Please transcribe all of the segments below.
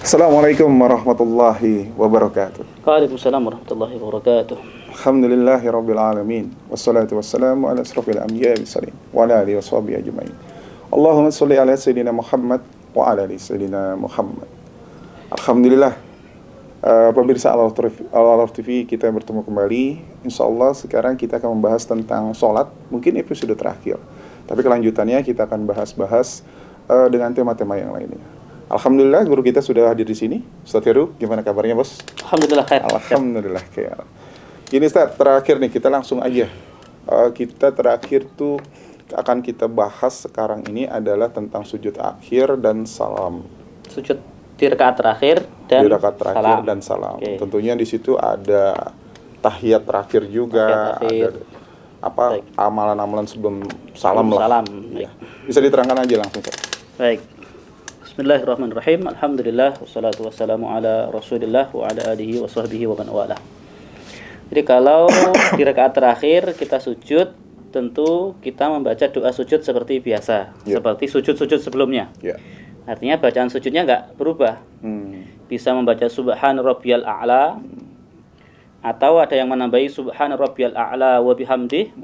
Assalamualaikum warahmatullahi wabarakatuh. Waalaikumsalam warahmatullahi wabarakatuh. Alhamdulillahirabbil alamin. Wassalatu wassalamu ala asrofil anbiya'i wassalim wa ala alihi washabihi ajmain. Allahumma shalli ala sayyidina Muhammad wa ala ali sayyidina Muhammad. Alhamdulillah. Pemirsa Al-Araf TV, kita bertemu kembali. Insyaallah sekarang kita akan membahas tentang sholat. Mungkin episode terakhir, tapi kelanjutannya kita akan bahas dengan tema-tema yang lainnya. Alhamdulillah guru kita sudah hadir di sini. Ustaz Heru, gimana kabarnya, Bos? Alhamdulillah khair. Alhamdulillah khair. Ini Ustaz, terakhir nih, kita langsung aja. Kita terakhir tuh akan kita bahas sekarang ini adalah tentang sujud akhir dan salam. Sujud di rakaat terakhir dan salam. Okay. Tentunya di situ ada tahiyat terakhir juga, ada amalan-amalan sebelum salam lah. Ya. Bisa diterangkan aja langsung, Ustaz. Baik. Bismillahirrahmanirrahim. Alhamdulillah wassalatu wassalamu ala Rasulillah wa ala alihi wa sahbihi wa man walah. Jadi kalau di rakaat terakhir kita sujud, tentu kita membaca doa sujud seperti biasa, seperti sujud-sujud sebelumnya. Artinya bacaan sujudnya enggak berubah. Bisa membaca subhan rabbiyal a'la, atau ada yang menambahi subhan rabbiyal a'la wa bihamdih,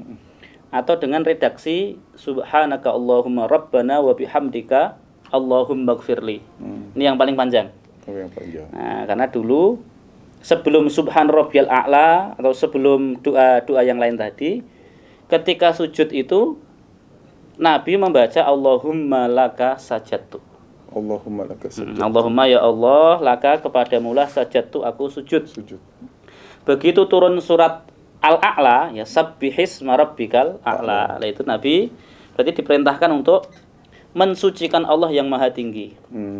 atau dengan redaksi subhanaka Allahumma rabbana wa bihamdika Allahumma gfirli. Ini yang paling panjang. Nah, karena dulu sebelum subhan rabbiyal a'la atau sebelum doa-doa yang lain tadi, ketika sujud itu Nabi membaca Allahumma laka sajadtu. Allahumma laka sajadtu. Allahumma ya Allah, laka kepadamulah sajadtu, aku sujud. Begitu turun surat Al-A'la, ya sabbihisma rabbikal a'la. Itu Nabi berarti diperintahkan untuk mensucikan Allah yang maha tinggi,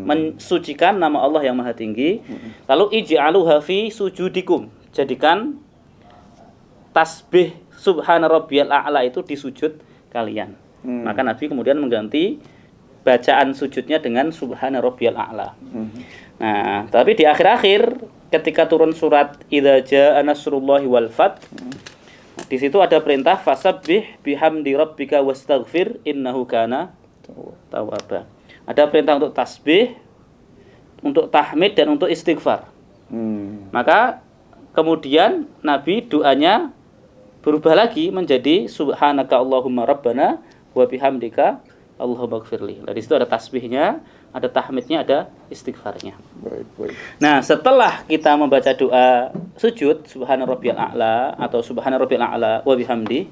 mensucikan nama Allah yang maha tinggi. Lalu ij'aluha fi sujudikum, jadikan tasbih subhana rabbiyal a'la itu di sujud kalian. Maka Nabi kemudian mengganti bacaan sujudnya dengan subhana rabbiyal a'la. Nah, tapi di akhir-akhir ketika turun surat idza jaa nasrullahi wal fath, di situ ada perintah fasabbih bihamdi rabbika wastaghfir innahu kana tawwaba. Ada perintah untuk tasbih, untuk tahmid dan untuk istighfar. Maka kemudian Nabi doanya berubah lagi menjadi subhanaka Allahumma rabbana wa bihamdika Allahumma gfirli. Di situ ada tasbihnya, ada tahmidnya, ada istighfarnya. Baik. Nah, setelah kita membaca doa sujud subhana rabbiyal a'la atau subhana rabbiyal a'la wa bihamdi,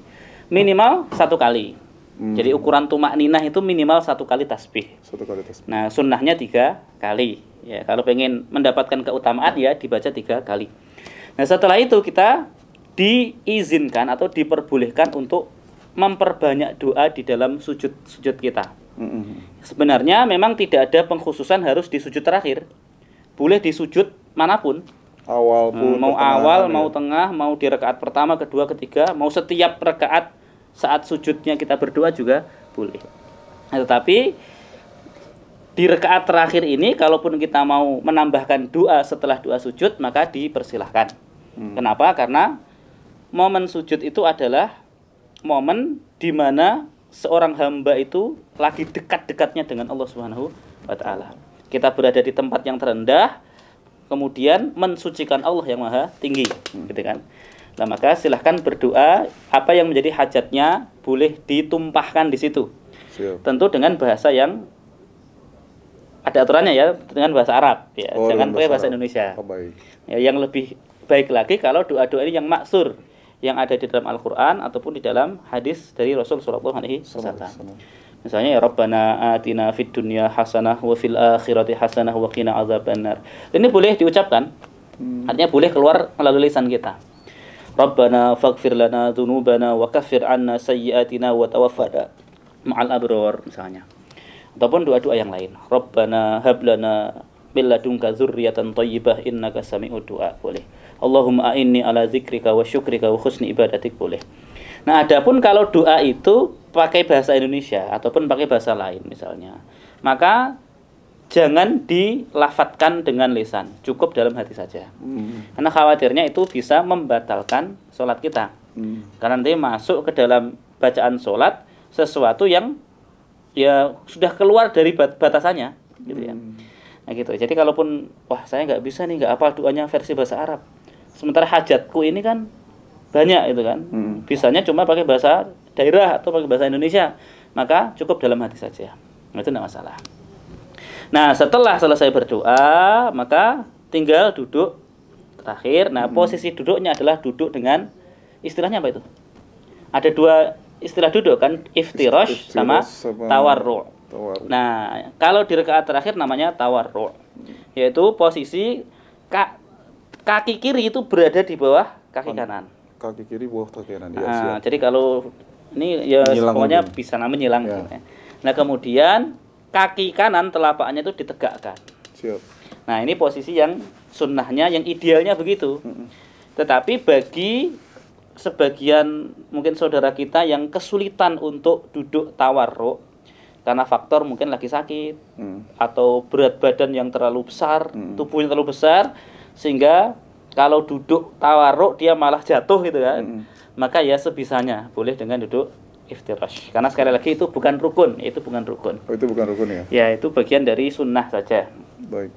minimal 1 kali. Jadi ukuran tumak ninah itu minimal 1 kali tasbih. Nah, sunnahnya 3 kali. Ya, kalau pengen mendapatkan keutamaan ya dibaca 3 kali. Nah, setelah itu kita diizinkan atau diperbolehkan untuk memperbanyak doa di dalam sujud kita. Sebenarnya memang tidak ada pengkhususan harus di sujud terakhir. Boleh di sujud manapun. Awal pun, mau awal, mau tengah, mau di rakaat pertama, kedua, ketiga, mau setiap rakaat saat sujudnya kita berdoa juga boleh. Nah, tetapi di rakaat terakhir ini kalaupun kita mau menambahkan doa setelah doa sujud, maka dipersilahkan. Kenapa? Karena momen sujud itu adalah momen di mana seorang hamba itu lagi dekat-dekatnya dengan Allah Subhanahu wa taala. Kita berada di tempat yang terendah, kemudian mensucikan Allah yang maha tinggi, gitu kan? Nah, maka silahkan berdoa, apa yang menjadi hajatnya boleh ditumpahkan di situ. Tentu dengan bahasa yang ada aturannya ya, dengan bahasa Arab ya, jangan pakai bahasa Indonesia. Ya, yang lebih baik lagi kalau doa-doa ini yang maksur, yang ada di dalam Al-Qur'an ataupun di dalam hadis dari Rasul sallallahu alaihi wasallam. Misalnya ya Rabbana atina fid dunya hasanah wa fil akhirati hasanah wa qina adzabannar. Ini boleh diucapkan. Artinya boleh keluar melalui lisan kita. Rabbana faghfir lana dzunubana wa kaffir 'anna sayyi'atina wa tawaffana ma'al abrar misalnya. Ataupun doa-doa yang lain. Rabbana hab lana min ladunka dzurriyyatan thayyibah innaka sami'ud du'a boleh. Allahumma a'inni ala dzikrika wa syukrika wa husni ibadatik boleh. Nah, adapun kalau doa itu pakai bahasa Indonesia ataupun pakai bahasa lain misalnya, maka jangan dilafatkan dengan lisan, cukup dalam hati saja. Karena khawatirnya itu bisa membatalkan sholat kita. Karena nanti masuk ke dalam bacaan sholat sesuatu yang ya sudah keluar dari batasannya, gitu ya. Nah gitu. Jadi kalaupun wah saya nggak bisa nih, nggak hafal doanya versi bahasa Arab. Sementara hajatku ini kan banyak itu kan. Bisanya cuma pakai bahasa daerah atau pakai bahasa Indonesia. Maka cukup dalam hati saja. Itu tidak masalah. Nah, setelah selesai berdoa, maka tinggal duduk terakhir. Nah, posisi duduknya adalah duduk dengan istilahnya apa itu? Ada dua istilah duduk kan, iftirash sama tawarru'. Nah, kalau di rakaat terakhir namanya tawarru', yaitu posisi kaki kiri itu berada di bawah kaki kanan. Kaki kiri bawah kaki kanan. Nah, jadi kalau ini ya pokoknya bisa menyilang. Ya. Nah, kemudian kaki kanan telapaknya itu ditegakkan. Siap. Nah, ini posisi yang sunnahnya, yang idealnya begitu. Tetapi bagi sebagian mungkin saudara kita yang kesulitan untuk duduk tawarruk karena faktor mungkin lagi sakit atau berat badan yang terlalu besar, tubuhnya terlalu besar sehingga kalau duduk tawarruk dia malah jatuh gitu kan. Maka ya sebisanya boleh dengan duduk iftirash. Karena sekali lagi itu bukan rukun, itu bukan rukun. Oh, itu bukan rukun ya? Ya, itu bagian dari sunnah saja. Baik.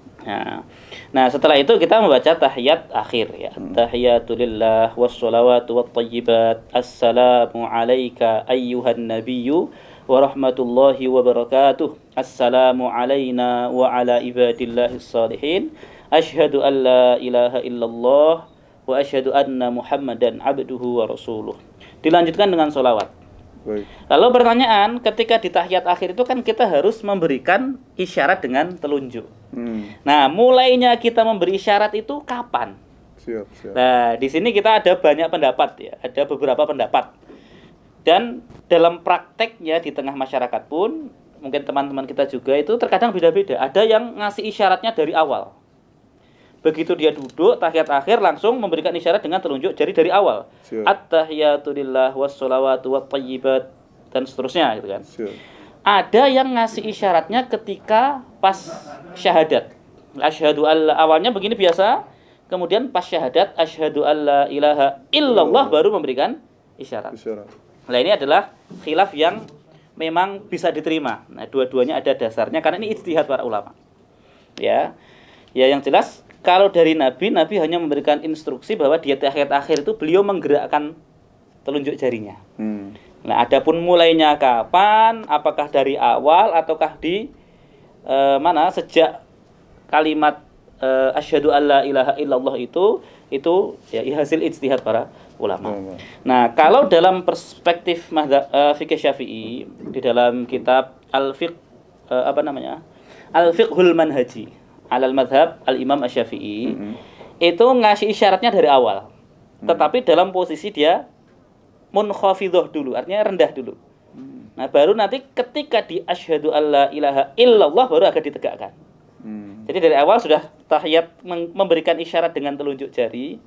Nah, setelah itu kita membaca tahiyat akhir ya. Tahiyatulillah wassalawatu wattayyibat. Assalamu alayka ayyuhan nabiyyu wa rahmatullahi wa barakatuh. Assalamu alayna wa ala ibadillahis salihin. Asyhadu an la ilaha illallah wa asyhadu anna Muhammadan abduhu wa rasuluh. Dilanjutkan dengan sholawat. Baik. Lalu pertanyaan, ketika di tahiyat akhir itu kan kita harus memberikan isyarat dengan telunjuk. Nah, mulainya kita memberi isyarat itu kapan? Siap. Nah, di sini kita ada banyak pendapat ya, ada beberapa pendapat. Dan dalam prakteknya di tengah masyarakat pun, mungkin teman-teman kita juga itu terkadang beda-beda. Ada yang ngasih isyaratnya dari awal. Begitu dia duduk, tahiyat akhir langsung memberikan isyarat dengan telunjuk jari dari awal. At-tahiyatu lillah wassalawatu wattayyibat dan seterusnya gitu kan. Ada yang ngasih isyaratnya ketika pas syahadat. Asyhadu alla, awalnya begini biasa, kemudian pas syahadat asyhadu alla ilaha illallah baru memberikan isyarat. Nah, ini adalah khilaf yang memang bisa diterima. Nah, dua-duanya ada dasarnya karena ini ijtihad para ulama. Ya. Ya, yang jelas kalau dari Nabi hanya memberikan instruksi bahwa di tahiyat akhir itu beliau menggerakkan telunjuk jarinya. Nah, adapun mulainya kapan, apakah dari awal ataukah di mana sejak kalimat asyhadu alla ilaha illallah itu ya hasil ijtihad para ulama. Nah, kalau dalam perspektif fikih Syafi'i di dalam kitab Al-Fiqh Al-Fiqhul Manhaji alal madhab al-Imam Asy-Syafi'i itu ngasih isyaratnya dari awal. Tetapi dalam posisi dia munkhafidhah dulu, artinya rendah dulu. Nah, baru nanti ketika di asyhadu alla ilaha illallah baru agak ditegakkan. Jadi dari awal sudah tahiyat memberikan isyarat dengan telunjuk jari,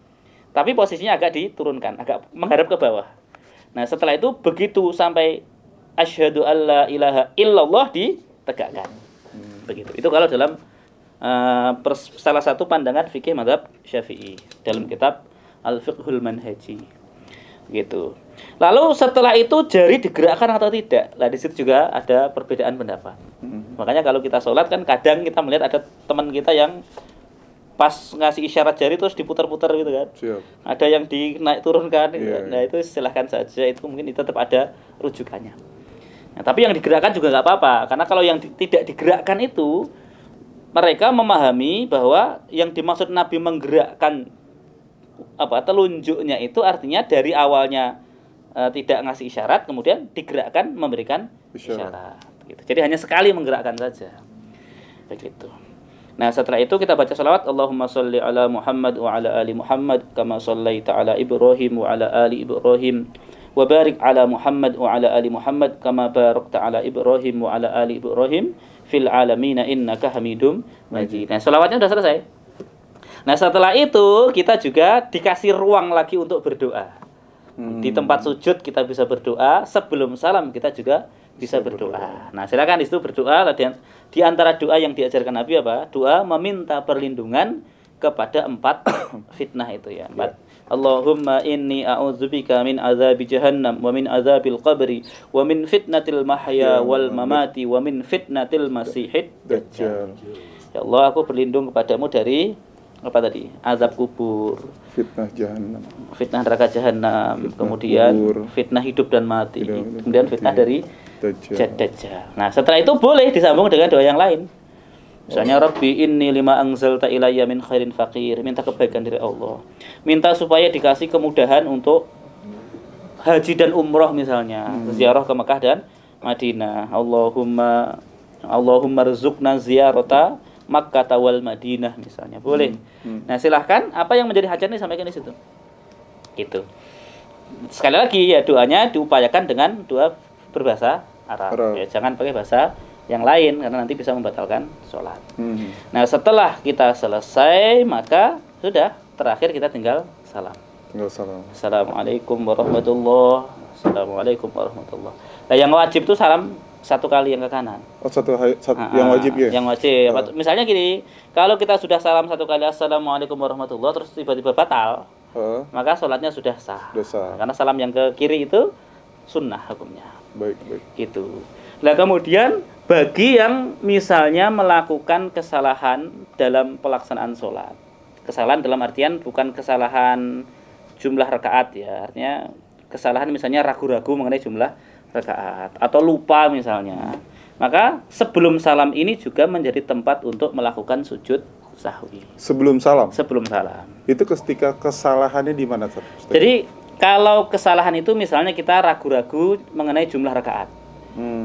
tapi posisinya agak diturunkan, agak menghadap ke bawah. Nah, setelah itu begitu sampai asyhadu alla ilaha illallah ditegakkan. Begitu. Itu kalau dalam salah satu pandangan fikih mazhab Syafi'i dalam kitab Al-Fiqhul Manhaji. Gitu. Lalu setelah itu jari digerakkan atau tidak? Nah, di situ juga ada perbedaan pendapat. Makanya kalau kita sholat kan kadang kita melihat ada teman kita yang pas ngasih isyarat jari terus diputar-putar gitu kan. Ada yang dinaik turunkan gitu. Nah, itu silahkan saja, itu mungkin tetap ada rujukannya. Nah, tapi yang digerakkan juga nggak apa-apa, karena kalau yang tidak digerakkan itu mereka memahami bahwa yang dimaksud Nabi menggerakkan telunjuknya itu artinya dari awalnya tidak ngasih isyarat, kemudian digerakkan memberikan isyarat. Gitu. Jadi hanya sekali menggerakkan saja. Begitu. Nah, setelah itu kita baca salawat Allahumma sholli ala Muhammad wa ala ali Muhammad kama shallaita ala Ibrahim wa ala ali Ibrahim wa barik ala Muhammad wa ala ali Muhammad kama barakta ala Ibrahim wa ala ali Ibrahim fil alamina innaka hamidum majid. Nah, selawatnya sudah selesai. Nah, setelah itu kita juga dikasih ruang lagi untuk berdoa. Di tempat sujud kita bisa berdoa, sebelum salam kita juga bisa berdoa. Nah, silakan di situ berdoa. Di antara doa yang diajarkan Nabi apa? Doa meminta perlindungan kepada 4 fitnah itu ya. 4. Allahumma inni a'udzubika min azabi jahannam wa min azabil qabri wa min fitnatil mahya wal mamati wa min fitnatil masihid dajjal. Ya Allah, aku berlindung kepadamu dari apa tadi? Azab kubur, Fitnah jahanam. fitnah neraka jahanam, Fitnah kemudian kubur, fitnah hidup dan mati, hidup dan kemudian mati, fitnah dari Dajjal. Dajjal. Nah, setelah itu boleh disambung dengan doa yang lain. Misalnya Rabbi inni lima anzalta ilayya min khairin faqir, minta kebaikan dari Allah. Minta supaya dikasih kemudahan untuk haji dan umroh misalnya, ziarah ke Mekah dan Madinah. Allahumma rizukna ziyarata Makkah wal Madinah misalnya. Boleh. Nah, silahkan apa yang menjadi hajat ini sampaikan di situ. Gitu. Sekali lagi ya doanya diupayakan dengan doa berbahasa Arab. Ya, jangan pakai bahasa yang lain karena nanti bisa membatalkan sholat. Nah, setelah kita selesai maka sudah terakhir kita tinggal salam. Tinggal salam. Assalamualaikum warahmatullahi. Assalamualaikum warahmatullahi. Nah, yang wajib itu salam satu kali yang ke kanan. Oh, yang wajib ya? Yang wajib. Misalnya gini, kalau kita sudah salam satu kali Assalamualaikum warahmatullahi terus tiba-tiba batal, maka sholatnya sudah sah. Karena salam yang ke kiri itu sunnah hukumnya. Baik. Gitu. Nah, kemudian bagi yang misalnya melakukan kesalahan dalam pelaksanaan sholat, kesalahan dalam artian bukan kesalahan jumlah rakaat ya, artinya kesalahan misalnya ragu-ragu mengenai jumlah rakaat atau lupa misalnya, maka sebelum salam ini juga menjadi tempat untuk melakukan sujud sahwi. Sebelum salam? Sebelum salam. Itu ketika kesalahannya di mana? Jadi kalau kesalahan itu misalnya kita ragu-ragu mengenai jumlah rakaat.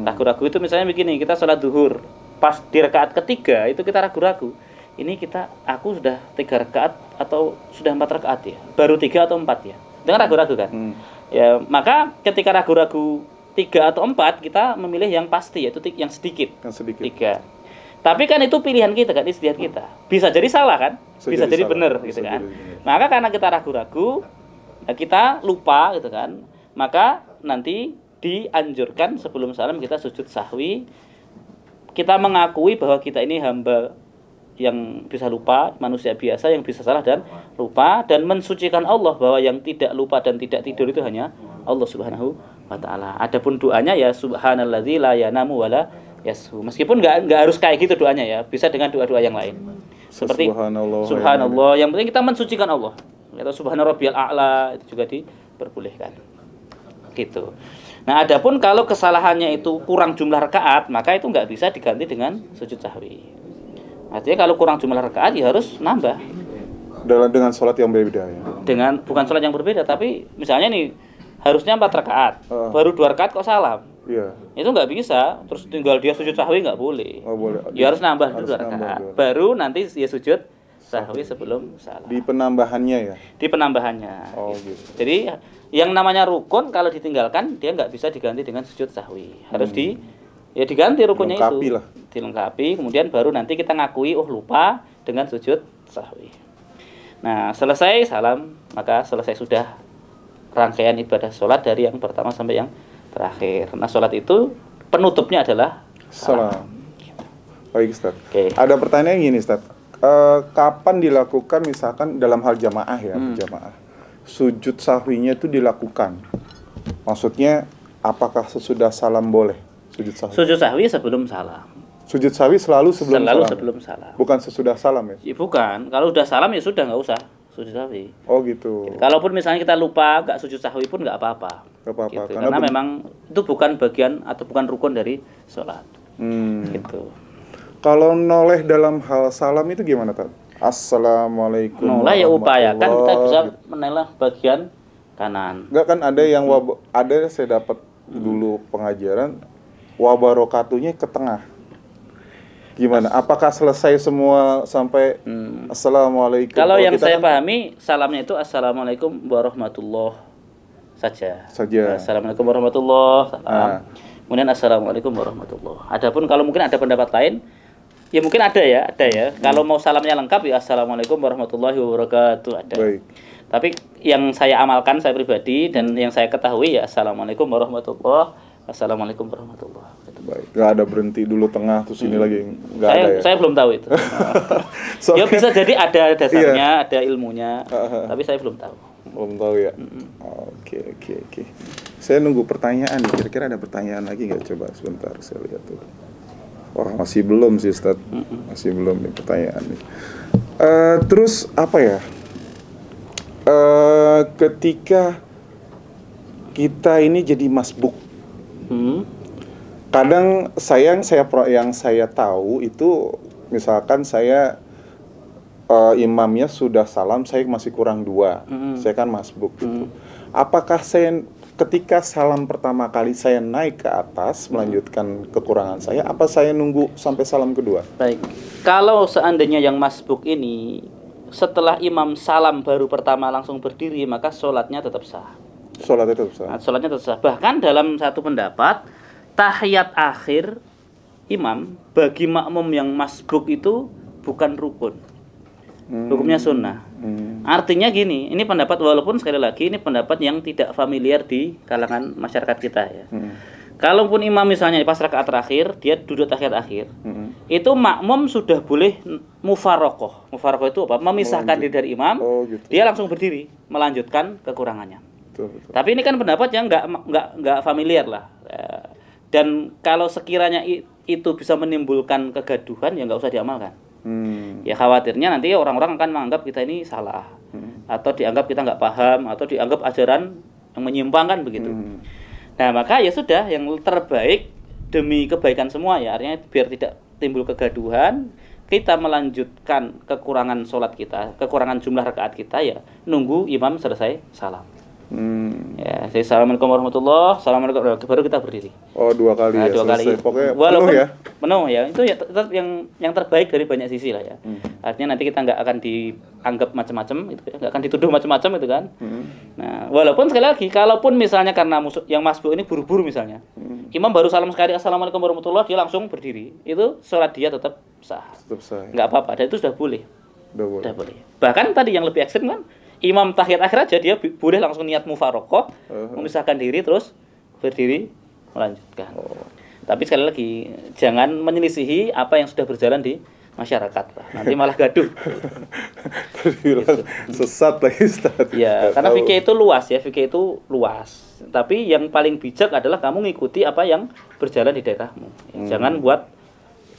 Ragu-ragu itu misalnya begini, kita sholat duhur, pas di rakaat ketiga itu kita ragu-ragu. Ini aku sudah 3 rakaat atau sudah 4 rakaat ya? Baru 3 atau 4 ya? Dengan ragu-ragu kan? Ya, maka ketika ragu-ragu 3 atau 4 kita memilih yang pasti, yaitu yang sedikit. 3. Tapi kan itu pilihan kita kan, istihad kita. Bisa jadi salah kan? Bisa jadi benar gitu kan. Maka karena kita ragu-ragu, kita lupa gitu kan. Maka nanti dianjurkan sebelum salam kita sujud sahwi. Kita mengakui bahwa kita ini hamba yang bisa lupa, manusia biasa yang bisa salah dan lupa, dan mensucikan Allah bahwa yang tidak lupa dan tidak tidur itu hanya Allah Subhanahu wa taala. Adapun doanya ya subhanalladzi la yanamu wala yashu. Meskipun enggak harus kayak gitu doanya ya, bisa dengan doa-doa yang lain. Seperti subhanallah, yang penting kita mensucikan Allah. Atau subhanarabbiyal a'la itu juga diperbolehkan. Gitu. Nah, adapun kalau kesalahannya itu kurang jumlah rakaat, maka itu enggak bisa diganti dengan sujud sahwi. Artinya kalau kurang jumlah rakaat ya harus nambah. Dengan sholat yang berbeda ya? Bukan sholat yang berbeda, tapi misalnya nih harusnya 4 rakaat, baru 2 rakaat kok salam. Iya. Itu nggak bisa, terus tinggal dia sujud sahwi nggak boleh. Oh, boleh. Ya harus nambah dulu 2 rakaat. Baru nanti dia sujud sahwi sebelum salam. Di penambahannya ya? Di penambahannya. Oh gitu. Jadi yang namanya rukun kalau ditinggalkan dia nggak bisa diganti dengan sujud sahwi. Harus diganti rukunnya itu. Dilengkapi, kemudian baru nanti kita ngakui lupa dengan sujud sahwi. Nah, selesai salam, maka selesai sudah rangkaian ibadah sholat dari yang pertama sampai yang terakhir. Nah, sholat itu penutupnya adalah salam. Baik, Ustaz. Okay. Ada pertanyaan gini, Ustaz. Kapan dilakukan misalkan dalam hal jamaah ya, jamaah. Sujud sahwinya itu dilakukan. Maksudnya apakah sesudah salam boleh sujud sahwi? Sujud sahwi sebelum salam. Sujud sahwi selalu sebelum salam. Bukan sesudah salam ya? Ya bukan. Kalau udah salam ya sudah nggak usah sujud sahwi. Oh gitu. Kalaupun misalnya kita lupa nggak sujud sahwi pun nggak apa-apa. Gitu. Karena memang itu bukan bagian atau bukan rukun dari sholat. Gitu. Kalau noleh dalam hal salam itu gimana, Tad? Assalamualaikum. Noleh ya upayakan kita bisa menoleh bagian kanan. Enggak kan ada yang ada saya dapat dulu pengajaran wabarakatuhnya ke tengah. Gimana? Apakah selesai semua sampai Assalamualaikum? Kalau yang saya pahami salamnya itu Assalamualaikum warahmatullahi saja. Assalamualaikum warahmatullahi salam. Kemudian Assalamualaikum warahmatullahi. Adapun kalau mungkin ada pendapat lain, ya mungkin ada ya. Kalau mau salamnya lengkap ya Assalamualaikum warahmatullahi wabarakatuh ada. Baik. Tapi yang saya amalkan saya pribadi dan yang saya ketahui ya Assalamualaikum warahmatullahi. Assalamualaikum warahmatullahi wabarakatuh. Baik, nggak ada berhenti dulu tengah terus ini lagi nggak ada ya? Saya belum tahu itu. Ya bisa jadi ada dasarnya, ada ilmunya, tapi saya belum tahu. Belum tahu ya. Oke. Saya nunggu pertanyaan nih. Kira-kira ada pertanyaan lagi nggak? Coba sebentar saya lihat tuh. Wah, masih belum sih Ustaz. Masih belum nih pertanyaan nih. Terus apa ya? Ketika kita ini jadi masbuk, kadang yang saya tahu itu misalkan saya imamnya sudah salam, saya masih kurang 2, saya kan masbuk gitu. Apakah saya ketika salam pertama kali saya naik ke atas melanjutkan kekurangan saya, apa saya nunggu sampai salam kedua? Baik, kalau seandainya yang masbuk ini setelah imam salam baru pertama langsung berdiri, maka sholatnya tetap sah. Sholatnya tetap sah. Nah, sholatnya tetap sah. Bahkan dalam satu pendapat, tahiyat akhir imam bagi makmum yang masbuk itu bukan rukun, hukumnya sunnah. Artinya gini, ini pendapat, walaupun sekali lagi ini pendapat yang tidak familiar di kalangan masyarakat kita ya. Kalaupun imam misalnya pas rakaat terakhir dia duduk tahiyat akhir, itu makmum sudah boleh mufarokoh. Mufarokoh itu apa? Memisahkan diri dari imam, gitu. dia langsung berdiri melanjutkan kekurangannya. Betul. Tapi ini kan pendapat yang nggak familiar lah. Dan kalau sekiranya itu bisa menimbulkan kegaduhan, ya nggak usah diamalkan. Ya khawatirnya nanti orang-orang akan menganggap kita ini salah, atau dianggap kita nggak paham, atau dianggap ajaran yang menyimpang kan begitu. Nah maka ya sudah, yang terbaik demi kebaikan semua ya, artinya biar tidak timbul kegaduhan, kita melanjutkan kekurangan sholat kita, kekurangan jumlah rakaat kita ya, nunggu imam selesai salam. Ya, saya assalamualaikum warahmatullah, assalamualaikum warahmatullah, baru kita berdiri. Oh, 2 kali ya. 2 kali. Pokoknya walaupun penuh ya. Penuh ya. Itu ya tetap yang terbaik dari banyak sisi lah ya. Artinya nanti kita nggak akan dianggap macam-macam itu ya, nggak akan dituduh macam-macam itu kan. Nah, walaupun sekali lagi, kalaupun misalnya karena musuh yang masbuk ini buru-buru misalnya, imam baru salam sekali assalamualaikum warahmatullah, dia langsung berdiri, itu sholat dia tetap sah. Tetap sah. Nggak apa-apa, dan itu sudah boleh. Udah boleh. Bahkan tadi yang lebih ekstrim kan, imam tahiyat akhir aja dia boleh langsung niat mufarokoh, memisahkan diri terus berdiri melanjutkan. Tapi sekali lagi jangan menyelisihi apa yang sudah berjalan di masyarakat, nanti malah gaduh. Terbilang sesat lagi Ustaz. Ya, karena fikih itu luas ya, fikih itu luas. Tapi yang paling bijak adalah kamu ngikuti apa yang berjalan di daerahmu. Jangan buat,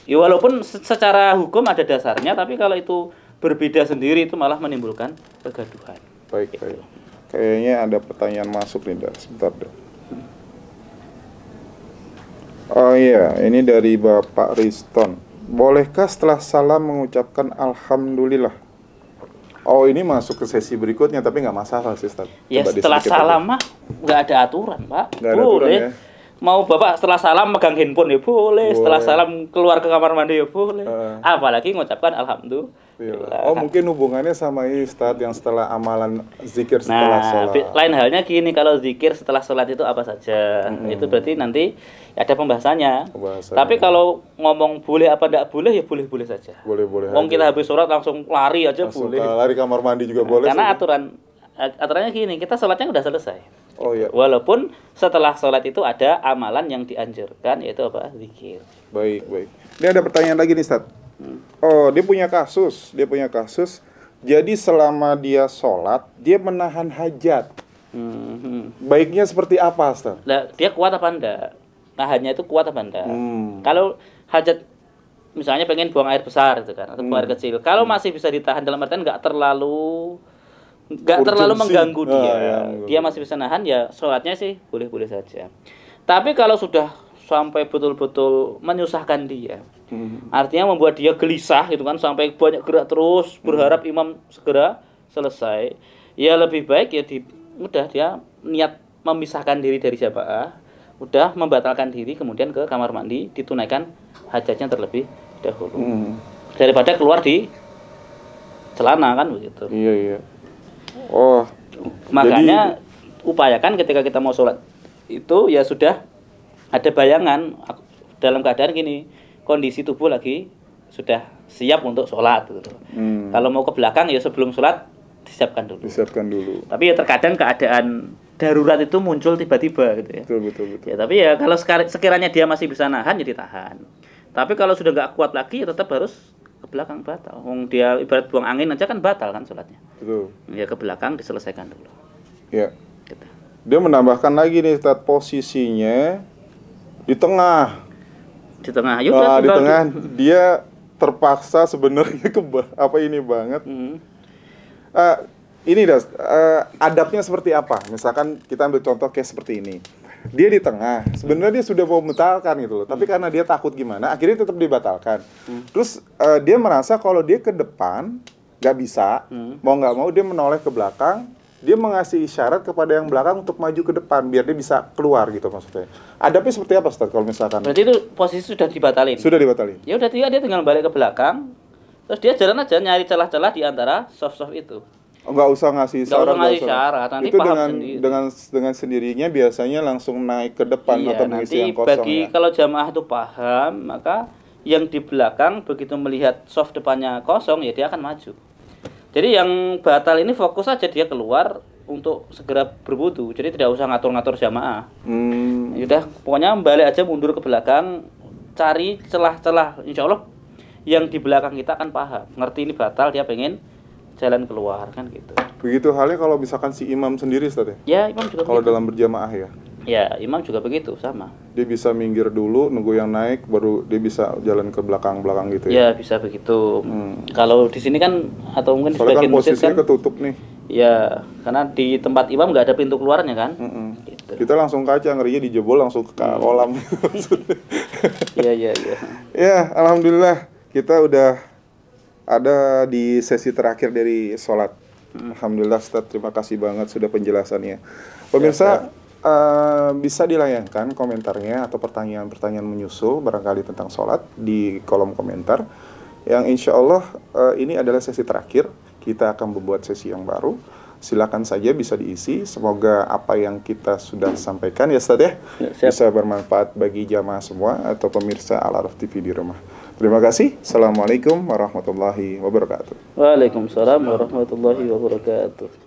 ya walaupun secara hukum ada dasarnya, tapi kalau itu berbeda sendiri itu malah menimbulkan kegaduhan. Baik. Kayaknya ada pertanyaan masuk nih, sebentar deh. Oh iya, ini dari Bapak Riston. Bolehkah setelah salam mengucapkan alhamdulillah? Oh, ini masuk ke sesi berikutnya, tapi nggak masalah sih, Ustaz. Ya setelah salam mah nggak ada aturan, Pak. Nggak ada aturan ya. Mau Bapak setelah salam megang handphone ya boleh, setelah salam keluar ke kamar mandi ya boleh. Apalagi mengucapkan alhamdulillah. Oh, mungkin hubungannya sama ini Ustaz, yang setelah amalan zikir setelah sholat. Lain halnya gini, kalau zikir setelah sholat itu apa saja. Itu berarti nanti ada pembahasannya. Tapi kalau ngomong boleh apa tidak boleh, ya boleh-boleh saja. Boleh-boleh. Wong kita habis sholat langsung lari aja langsung boleh. Lari kamar mandi juga boleh. Karena aturannya gini, kita sholatnya udah selesai. Oh iya. Walaupun setelah sholat itu ada amalan yang dianjurkan, yaitu apa? Zikir. Baik. Ini ada pertanyaan lagi nih, Ustaz. Oh, dia punya kasus. Jadi selama dia sholat, dia menahan hajat. Baiknya seperti apa, Ustaz? Nah, dia kuat apa enggak? Nahannya itu kuat apa enggak? Kalau hajat misalnya pengen buang air besar itu kan, atau buang air kecil. Kalau masih bisa ditahan, dalam artian nggak terlalu mengganggu dia masih bisa nahan, ya sholatnya sih boleh-boleh saja. Tapi kalau sudah sampai betul-betul menyusahkan dia, artinya membuat dia gelisah gitu kan, sampai banyak gerak terus berharap imam segera selesai, ya lebih baik ya udah dia niat memisahkan diri dari jamaah, udah membatalkan diri, kemudian ke kamar mandi ditunaikan hajatnya terlebih dahulu, daripada keluar di celana kan begitu. Iya. Oh, makanya upayakan ketika kita mau sholat itu ya sudah ada bayangan dalam keadaan gini, kondisi tubuh lagi sudah siap untuk sholat gitu. Kalau mau ke belakang ya sebelum sholat disiapkan dulu. Tapi ya terkadang keadaan darurat itu muncul tiba-tiba gitu ya. Betul. Ya tapi ya kalau sekiranya dia masih bisa nahan, ya ditahan. Tapi kalau sudah nggak kuat lagi, ya tetap harus ke belakang, batal. Dia ibarat buang angin aja kan batal kan sholatnya. Betul. Ya ke belakang diselesaikan dulu. Ya. Gitu. Dia menambahkan lagi nih, Ustaz, posisinya di tengah. Di tengah. Yuk, Di tengah dia terpaksa sebenarnya ini banget. Ini adabnya seperti apa? Misalkan kita ambil contoh kayak seperti ini. Dia di tengah, sebenarnya dia sudah mau membatalkan gitu loh. Tapi karena dia takut gimana, akhirnya tetap dibatalkan. Terus dia merasa kalau dia ke depan nggak bisa, mau nggak mau dia menoleh ke belakang. Dia mengasih isyarat kepada yang belakang untuk maju ke depan biar dia bisa keluar gitu maksudnya. Adabnya seperti apa, Ustaz, kalau misalkan? Berarti itu posisi sudah dibatalin. Sudah dibatalin. Ya udah, dia tinggal balik ke belakang. Terus dia jalan aja nyari celah-celah di antara soft-soft itu. Nggak usah ngasih syarat. Nggak usah syarat, nanti itu paham sendiri. dengan sendirinya biasanya langsung naik ke depan atau mengisi yang kosong. Bagi kalau jamaah itu paham, maka yang di belakang begitu melihat soft depannya kosong, ya dia akan maju. Jadi yang batal ini fokus aja dia keluar untuk segera berwudu. Jadi tidak usah ngatur-ngatur jamaah. Yaudah, pokoknya balik aja, mundur ke belakang, cari celah-celah. Insya Allah yang di belakang kita akan paham, ngerti ini batal, dia pengen jalan keluar kan gitu. Begitu halnya kalau misalkan si imam sendiri, Ustaz ya? Ya, imam juga kalau begitu. dalam berjamaah ya? Ya, imam juga begitu, sama. Dia bisa minggir dulu, nunggu yang naik, baru dia bisa jalan ke belakang-belakang gitu ya? Ya, bisa begitu. Kalau di sini kan, atau mungkin soalnya sebagian kan masjid posisinya kan ketutup nih. Ya, karena di tempat imam nggak ada pintu keluarnya kan. Gitu. Kita langsung kaca, ngerinya dijebol langsung ke kolam. Iya. Ya, alhamdulillah kita udah ada di sesi terakhir dari sholat. Alhamdulillah, Ustaz, terima kasih banget sudah penjelasannya. Pemirsa, bisa dilayangkan komentarnya atau pertanyaan-pertanyaan menyusul barangkali tentang sholat di kolom komentar. Yang insya Allah ini adalah sesi terakhir. Kita akan membuat sesi yang baru. Silakan saja bisa diisi. Semoga apa yang kita sudah sampaikan ya, Ustaz ya, bisa bermanfaat bagi jamaah semua atau pemirsa Al-Araf TV di rumah. Terima kasih. Assalamualaikum warahmatullahi wabarakatuh. Waalaikumsalam warahmatullahi wabarakatuh.